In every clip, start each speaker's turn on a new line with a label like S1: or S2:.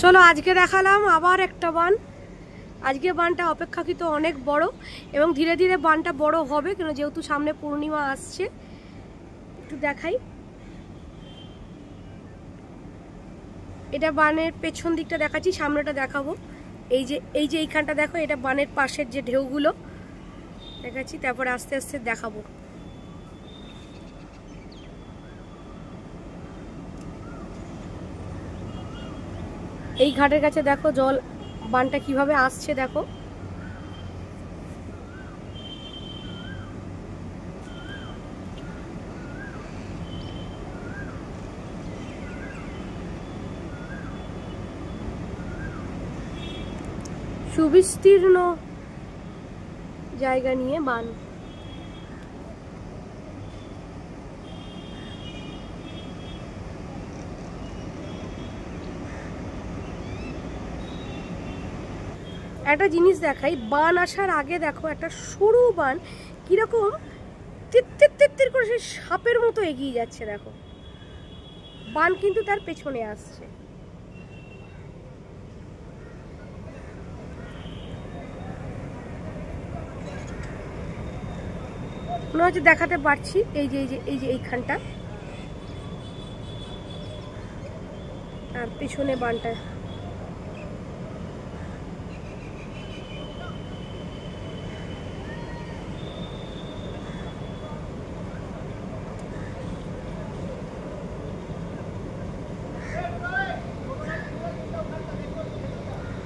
S1: চলো আজকে দেখালাম আবার একটা বান। আজকে বানটা অপেক্ষাকৃত অনেক বড় এবং ধীরে ধীরে বানটা বড় হবে, কেন যেহেতু সামনে পূর্ণিমা আসছে। একটু দেখাই, এটা বানের পেছন দিকটা দেখাচ্ছি, সামনেটা দেখাবো। এই যে এইখানটা দেখো, এটা বানের পাশের যে ঢেউগুলো দেখাচ্ছি, তারপরে আস্তে আস্তে দেখাবো। এই ঘাটের কাছে দেখো জল, বানটা কিভাবে আসছে দেখো। সুবিস্তীর্ণ জায়গা নিয়ে বান। একটা জিনিস দেখাই, বান আসার আগে দেখো একটা সরু বান কিরকম তিত্তির তিত্তির করে সেই সাপের মতো এগিয়ে যাচ্ছে দেখো। বান কিন্তু তার পেছনে আসছে। মনে হচ্ছে দেখাতে পারছি, এই যে এইখানটা, আর পেছনে বানটা।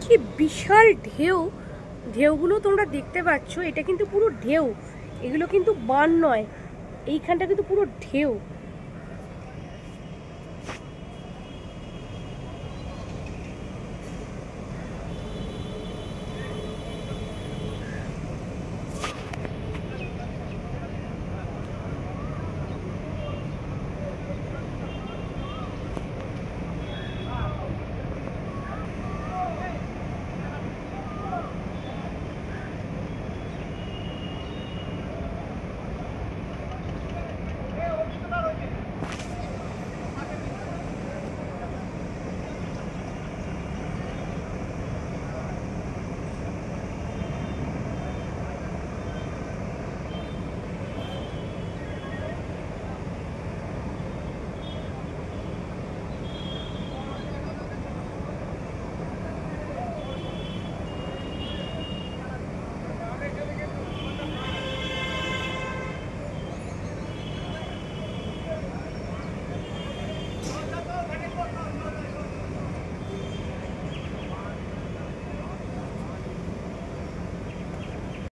S1: কি বিশাল ঢেউ, ঢেউগুলো তোমরা দেখতে পাচ্ছ, এটা কিন্তু পুরো ঢেউ, এগুলো কিন্তু বান নয়, এইখানটা কিন্তু পুরো ঢেউ।